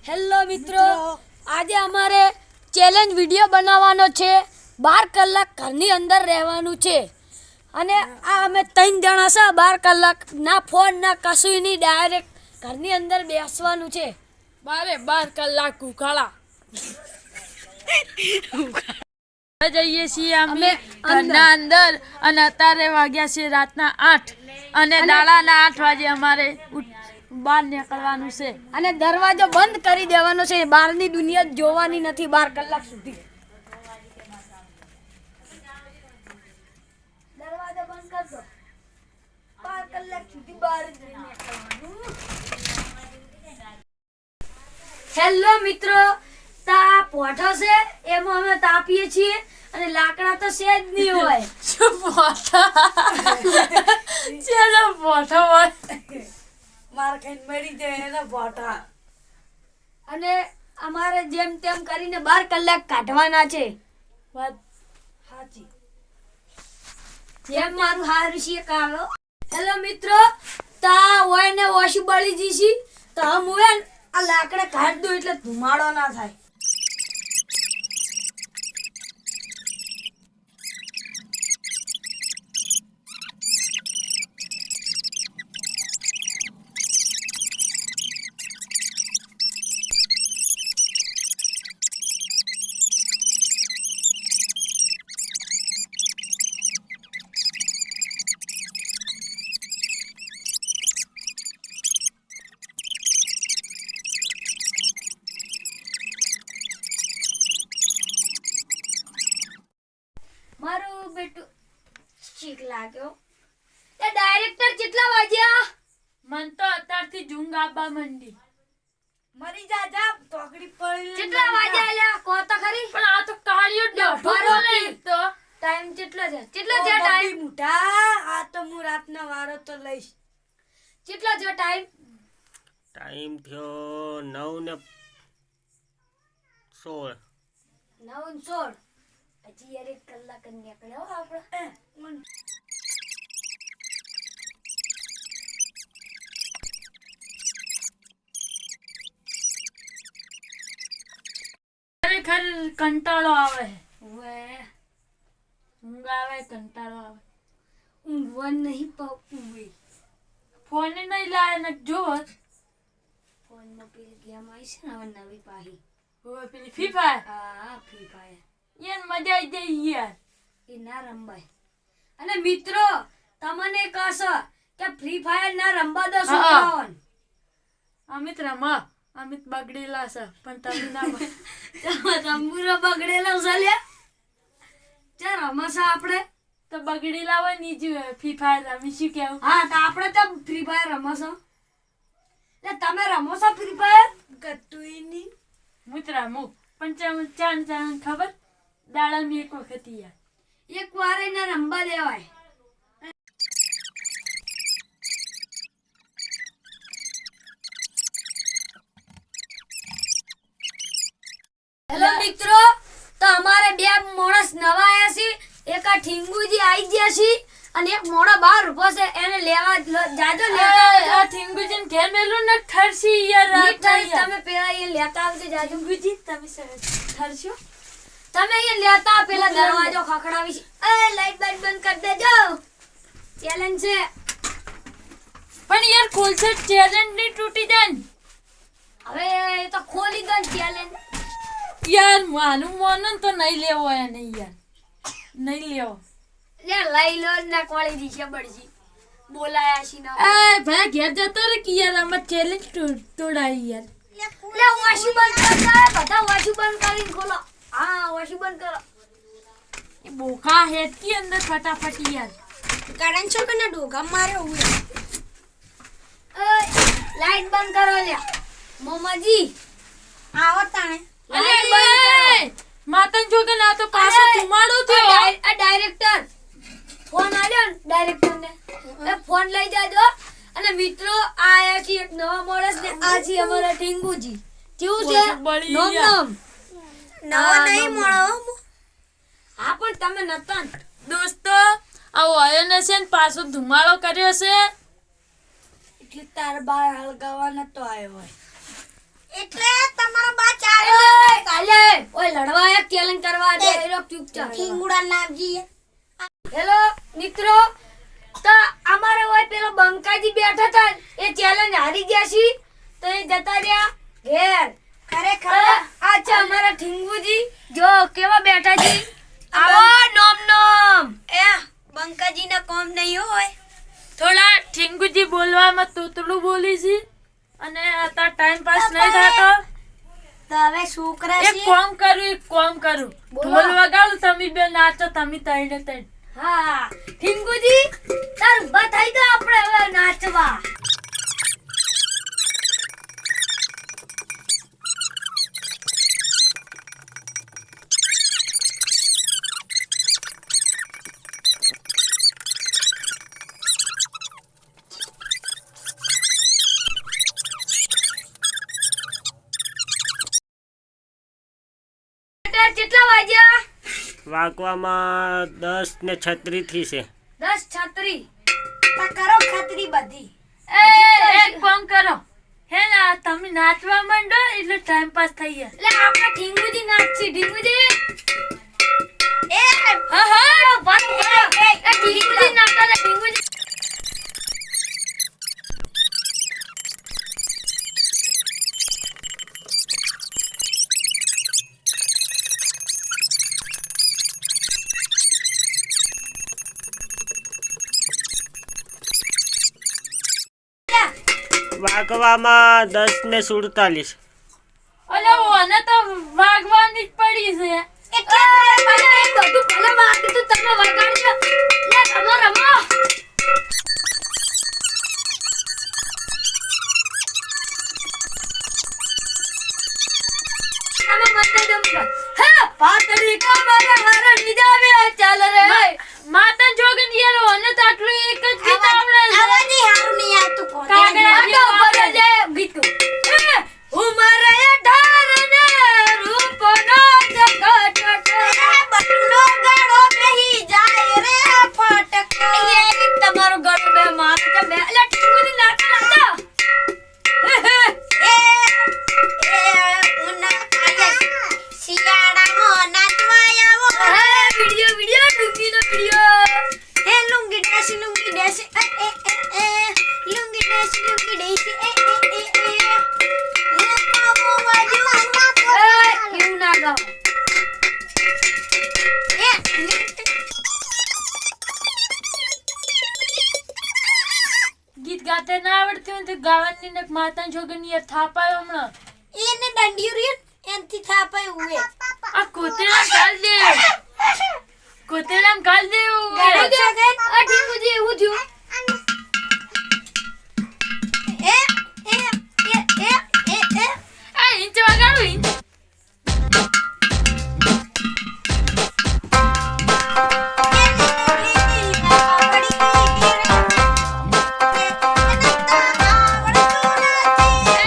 Hello મિત્રો, આજે અમારે ચેલેન્જ વિડિયો બનાવવાનો છે. 12 કલાક ઘરની અંદર રહેવાનું છે અને આ અમે 3 જણા છે. 12 કલાક ના ફોન ના કશું નહીં, ડાયરેક્ટ ઘરની અંદર બેસવાનું છે. 12 કલાક ઉકાળા જઈએ છીએ અમે ઘરના અંદર અને અત્યારે વાગ્યા છે રાતના 8 અને દાડાના 8 વાગે અમારે બહાર નીકળવાનું છે અને દરવાજો બંધ કરી દેવાનો છે. બહારની દુનિયા જોવાની નથી 12 કલાક સુધી. દરવાજો બંધ કરજો. 12 કલાક સુધી બહાર જ નીકળવાનું. હેલો મિત્રો, તા પોઠો છે એમાં અમે તાપીએ છીએ અને લાકડા તો છે જ નહીં હોય. શું પોઠો ચલો પોઠો હોય માર ખાઈને મરી જાય એના પોઠા. અને અમારે જેમ તેમ કરીને 12 કલાક કાઢવાના છે. વાત સાચી. જેમ મારું હારું છે કાલો. હેલો મિત્રો, તા હોય ને ઓછી બળી જઈશી તો હમ હોય ને આ લાકડા કાઢ દો એટલે ધુમાડો ના થાય. મારું બેટું ચીક લાગ્યો. તે ડાયરેક્ટર કેટલા વાગ્યા? મન તો અત્યારથી ઊંઘ આવવા માંડી. મરી જા જા ટોકડી પડી. કેટલા વાગ્યા લ્યા કો તો ખરી. પણ આ તો કાળિયો ડઢો નહીં તો ટાઈમ કેટલો છે? કેટલો છે ટાઈમ? મુઠા આ તો હું રાતના વારો તો લઈશ. કેટલો છે ટાઈમ? ટાઈમ થયો 9:16. 9:16. હજી યાર 1 કલાક જ નીકળ્યો આપણે. ખરેખર કંટાળો આવે. વે ઊંઘ આવે, કંટાળો આવે. ઊંઘવા નહીં પાવું. ફોન નહીં લાવે ને જો ફોનમાં પેલી ગેમ આવી છે ને હવે નવી પાહી. હવે પેલી ફ્રી ફાયર હા ફ્રી ફાયર. યાર મજા આવી જાય યાર. એ ના રંબાય. અને મિત્રો તમને કહેશો કે ફ્રી ફાયર ના રંબા દો છોકરાઓને. અમિત બગડેલા છે પણ તમે ના રંબુરો બગડેલો છે લે. ચાલ રમશે આપણે તો બગડેલા હોય ની જોઈએ ફ્રી ફાયર રમી શું કેવું. હા તો આપણે તો ફ્રી ફાયર રમશો. એટલે તમે રમો છો ફ્રી ફાયર? ગતુઈ ની હું તો રમું પણ ચાન ખબર દાડા મેં એક વખત યાર એક વાર એને રંબા દેવાય. હેલો મિત્રો, તો અમારે 2 માણસ નવા આયા છે. એક આ ઠીંગુજી આવી ગયા છે અને એક મોડો બહાર ઉભો છે. એને લેવા જાજો લેતા આ ઠીંગુજીન ઘેર મેલું ને ઠરસી યાર તમે પેલા એ લેતા આવજો જાજો. ઠીંગુજી તમે ઠરશો તમે એ લેતા પેલા દરવાજો ખખડાવી છે. એ લાઈટ બાઈટ બંધ કરી દેજો. ચેલેન્જ છે. પણ યાર ખોલશે ચેલેન્જ ની તૂટી જાય. હવે એ તો ખોલી દો ચેલેન્જ. યાર માનું મોનન તો નહીં લેવો એને યાર નહીં લેવો. લે લઈ લો ના કોળી દીશે બળજી. બોલાયા છે ના. એ ભાઈ ઘેર જતો રે કે યાર આમાં ચેલેન્જ તોડાઈ યાર. લે વાશી બંધ કરતા બધા વાશી બંધ કરીને ખોલો. હા વાશી બંધ કરો. એ બોકા હેડ की અંદર ફટાફટ યાર કારણ છો કે ના ડોગા મારે હુએ. લાઈટ બંધ કરો લે મોમાજી. આવો તાણે. અલે માતન જો કે ના તો પાછો ધુમાડો થયો. આ ડાયરેક્ટર ફોન આલ્યો ને ડાયરેક્ટર ને એ ફોન લઈ જાજો. અને મિત્રો આયા છે એક નવા માણસ ને આ છે અમારા ઠીંગુજી. કેવું છે નોમ નવો નહીં મળો. હા પણ તમે નતા દોસ્તો આ ઓયને છે ને પાછો ધુમાડો કર્યો છે એટલે તાર બાર હળગાવા નતો આવ્યો હોય એટલે ચેલેન્જ કરવા દે ચૂપચાપ ઠીંગુડા લાવજી. હેલો મિત્રો, તો અમારે હોય પેલો બંકાજી બેઠા હતા, એ ચેલેન્જ હારી ગયા છે તો એ જતા રહ્યા ઘેર. ખરેખર આ છે અમારા ઠીંગુજી, જો કેવા બેઠા છે. આવો નોમ નોમ. એ બંકાજીના કોમ નહીં હોય. થોડા ઠીંગુજી બોલવામાં તોતડું બોલી છે અને અત્યારે ટાઈમ પાસ નહીં થતો. તો હવે શું કરે એક કામ કરું ઢોલ વગાડું, તમે બે નાચો, તમે તઈને તઈને. હા ઠીંગુજી, તાર ઊભા થઈ તો આપણે હવે નાચવા. કેટલા વાગ્યા? વાગવામાં 10:36 છે. 10:36. તો કરો ખાતરી બધી. એક કામ કરો, હે ને તમે નાચવા માંડો એટલે ટાઈમ પાસ થઈ જાય. એટલે આપણે ઠીંગુજી નાચી. ઠીંગુજી એ હા હા વાત કરો. એ ઠીંગુજી નાચતા હતા. ઠીંગુજી વાગવામાં 10:47. અલે ઓને તો વાગવાની જ પડી છે. એટલે બધું ભલે વાગ્યું તો તમે વગાડજો. લે રમો રમો. અમે મત દમકા. હે પાતળી કમર હરણી જાવે ચાલ રે. માતા જોગન યેલો ઓને તો આટલું એક જ ગીત આવડે છે. આવાજી હારું નહીં આવતું કોને. કાગડા આટો પર જે ગીત ઉમરે 18 ને રૂપનો જગટ. બટુનો ગાળો બેહી જાય રે ફટક. એ તમારો ગળો બે માર કે બે. એટલે ઠીંગુજી નાચતા હતા. એ ઉના આયા શિયાળામાં નાચવા આવો. હે વિડિયો ડુંગીનો વિડિયો. એ લુંગી ડેશ લુંગી ડેશ એ લુંગી ડેશ એ પામો વાજ્યો એવું ના ગાઓ. ગીત ગાતે ના આવડતું હોય તો ગાવાની ને માતા જોગન યાર થાપાયો હમણાં. એને દંડિયું એનથી થાપાય હુએ. આ કોતેડા ગાલ દે, કોતેડા ગાલ દે. આ ઠીંગુજી એવું થયું. એ આ ઇંચ વગાડું inch.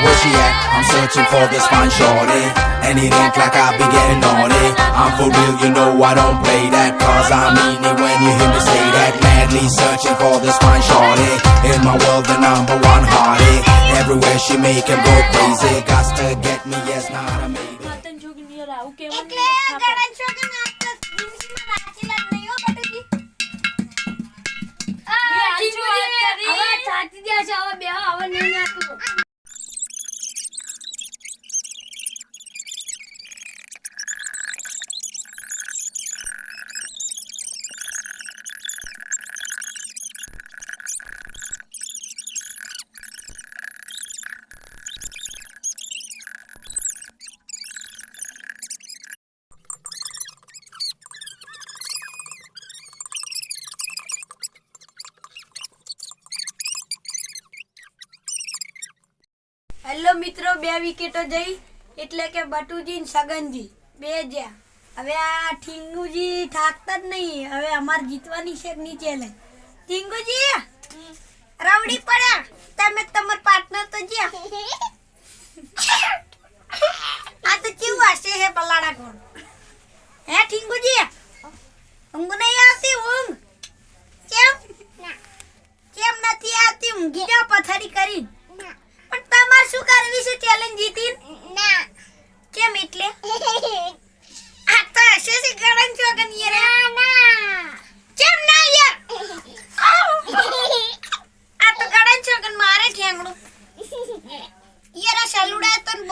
Where she at? I'm searching for this fine shorty, and it ain't like I be getting naughty. I'm for real, you know I don't play that, cause I mean it when you hear me say that. Madly searching for this fine shorty, in my world the number one hottie. Everywhere she make him go crazy, got to get me, yes, not a maybe. માતા જોગન યાર આવું કેવું એટલે ગળન છોકન આટલા જીન્સમાં નાચેલા નહીં હો બટુજી. ઠીંગુજી હવે થાકી ગયા છે. હવે બે હવે નહીં નાચવું. હેલો મિત્રો, 2 વિકેટો જઈ એટલે કે બટુજી ને સગનજી બે જ્યાં. હવે આ ઠીંગુજી થાકતા જ નહીં. હવે અમારે જીતવાની છે ની ચેલેન્જ. ઠીંગુજી રવડી પડ્યા તમે, તમાર પાર્ટનર તો જ્યાં. આ તો કેવું હશે હે બલાડા કોણ. હે ઠીંગુજી ઊંઘ નહીં આવતી? ઊંઘ કેમ નથી આવતી? ઊંઘી જાઓ પથારી કરીને. પણ તમારે શું કરવી છે ચેલેન્જ જીતીને? કેમ એટલે? આ તો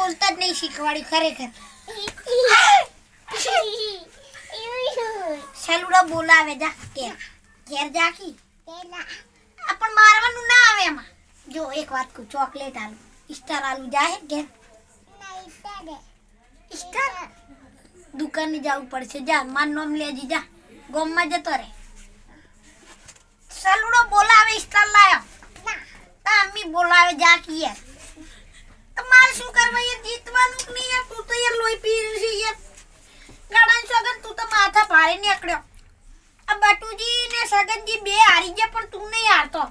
બોલતા જ નહીં શીખવાડી ખરેખર સલુડા બોલાવે જા ઘેર જાકી આ પણ મારવાનું ના આવે એમાં જો એક વાત કહું ચોકલેટ આલુ સ્ટાર આલુ જાય ઘેર સ્ટાર દુકાને જવું પડશે જા માર નામ લેજી જા ગોમમાં જતો રે સલુડો બોલાવે સ્ટાર લાયો તા અમ્મી બોલાવે જા કી યાર તમારે શું કરવા યાર જીતવાનું કે નહીં યાર તું તો યાર લોહી પી રહ્યું છે યાર ગળાન સગન તું તો માથા ભારે નીકળ્યો આ બટુજી ને સગનજી બે હારી ગયા પણ તું નહીં હારતો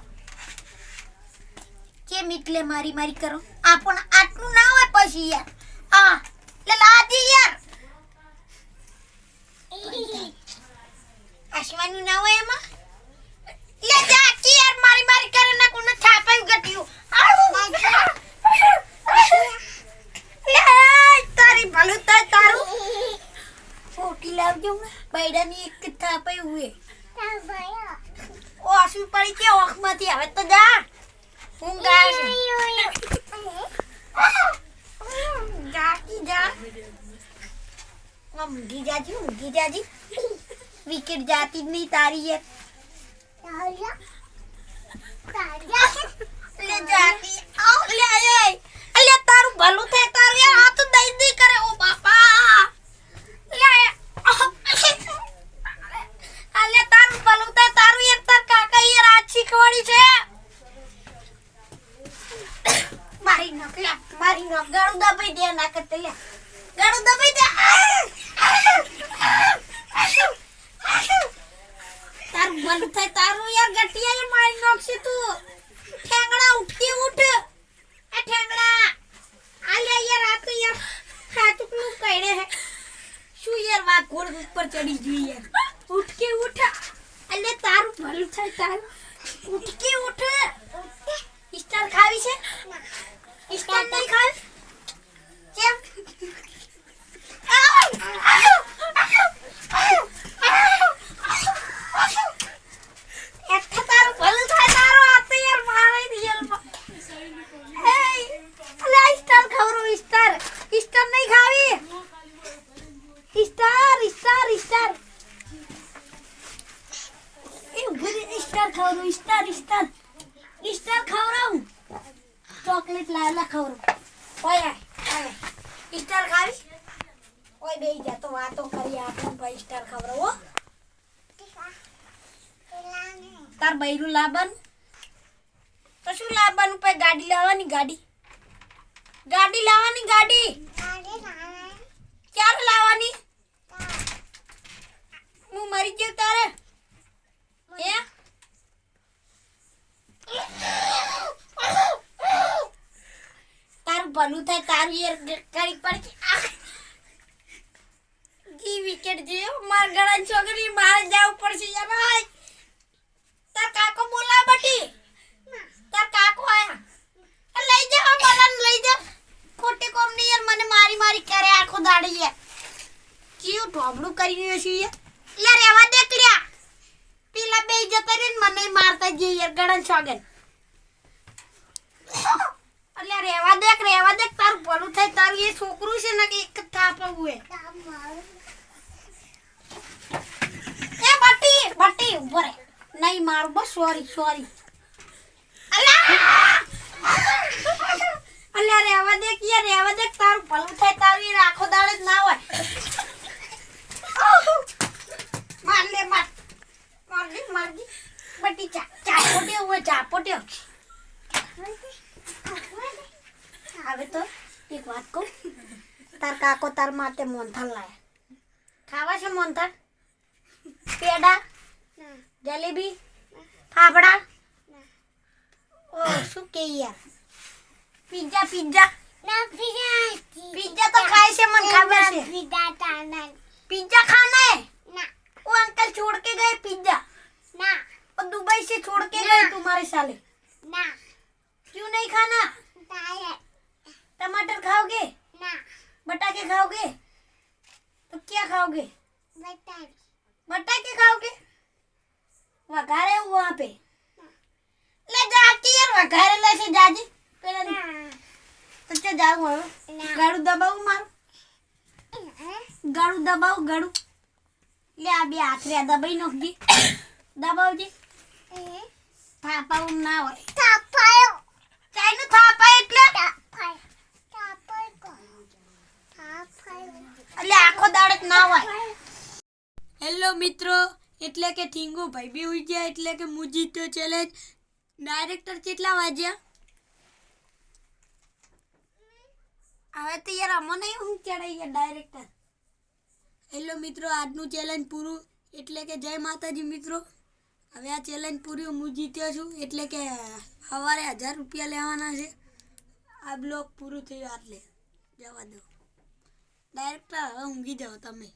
કેમ એટલે મારી કરો આ પણ આટલું ના હોય પછી યાર આ લે લાજી યાર આશવાનું ના હોય એમાં લે જા કી યાર મારી કરે ના કોને છાપાયું ગટ્યું લે તારી ભલું થાય તારું ફોટી લાવજો બૈડાની એક થાપાયું હુએ ઓ આસુ પડી કે ઓખમાંથી હવે તો જા ઊંઘ આવે છે જા ઊંઘી જાજી વિકેટ જાતી જ નહીં તારી યાર લે જાતી આવ લે અલે તારું ભલું થાય તારું યાર આ તો દઈ દઈ કરે ઓ બાપા લે અલે તારું ભલું થાય તારું યાર તાર કાકા યાર આ શીખવાડી છે મારી નક ગાડું દબાઈ દે ના કરતે લે ગાડું દબાઈ દે તારું ભલું થાય તારું યાર ગટિયા મારી નોકશે તું ઠેંગડા ઉઠી ઉઠ આ ઠેંગડા આલે યાર આ તો યાર હાથુકનું કઈડે હે શું યાર વાત ઘોડ ઉપર ચડી ગઈ યાર ઉઠ કે ઉઠ અલે તારું ભલું થાય તારું ઉઠ કે ઉઠ સ્ટાર ખાવી છે સ્ટાર નહીં ખાવી કેમ એટલે તારું ભલું થાય તારું આ તો યાર મારે રિયલમાં અલે સ્ટાર ખાવરો સ્ટાર નહીં ખાવી સ્ટાર એ ઉભરી સ્ટાર ખાવરો સ્ટાર ખાવરાઉં ચોકલેટ લાવલા ખાવરો ઓય સ્ટાર ખાવી ઓય બેહી જા તો વાતો કરી આપણે ભાઈ સ્ટાર ખાવરો હો તાર બૈરું લાવવાનું તો શું લાવવાનું પછી ગાડી લાવવાની ગાડી ક્યારે લાવવાની હું મરી ગયો તારે હે તારું ભલું થાય તારું યાર કરી પડી જી વિકેટ જેવો માર ગળા છોકરી મારે જવું પડશે યાર ભાઈ તાર કાકો બોલા બટી તાર કાકો આયા લઈ જા મને લઈ જા ખોટે કોમ ની યાર મને મારી કરે આખો દાડી યાર કયું ઢોબડું કરી રહ્યો છે યાર લે રેવા દે ક્રિયા પેલા બે જતા રે મને મારતા જે યાર ગળા છોગન અલે રેવા દે તારું ભલું થાય તારું એ છોકરું છે ને કે એક થાપા હુએ એ બટી ઉભો રે નહીં મારું બસ સોરી અલે રેવા દે તારું ભલું થાય તારું એ આખો દાડે જ ના હોય મારલી બટી ચાપોટે હવે તો એક વાત કહું તાર કાકો તાર માટે મોનથાળ લાયા ખાવા છે મોનથાળ પેડા જલેબી ફાફડા ઓ શું કે યાર પિઝા તો ખાય છે મને ખબર છે पिज्जा खाना है ना वो अंकल छोड़ के गए पिज्जा ना वो दुबई से छोड़ के गए तुम्हारे साले ना क्यों नहीं खाना टमाटर खाओगे ना बटाके खाओगे तो क्या खाओगे बटाके खाओगे वघारे वहाँ पे ले जाती यार वघारे ले से जाजी તો ચા જાવ હવે ગાડું દબાવું મારું ગાડું દબાવું ગાડું લે આ બે હાથ રે દબાઈ નાખજી દબાવજે થાપાવું ના હોય થાપાયો ચાઈનું થાપાય એટલે એટલે આખો દાડો જ ના હોય હેલો મિત્રો એટલે કે ઠીંગુ ભાઈ બી ઉઈ ગયા એટલે કે હું જીત્યો ચેલેન્જ ડાયરેક્ટર કેટલા વાગ્યા હવે તો યાર અમને હું ચડાઈ ગયા ડાયરેક્ટર હેલો મિત્રો આજનું ચેલેન્જ પૂરું એટલે કે જય માતાજી મિત્રો હવે આ ચેલેન્જ પૂરું હું જીત્યો છું એટલે કે સવારે 1000 રૂપિયા લેવાના છે આ બ્લોગ પૂરું થયું એટલે જવા દો ડાયરેક્ટર હવે ઊંઘી જાઓ તમે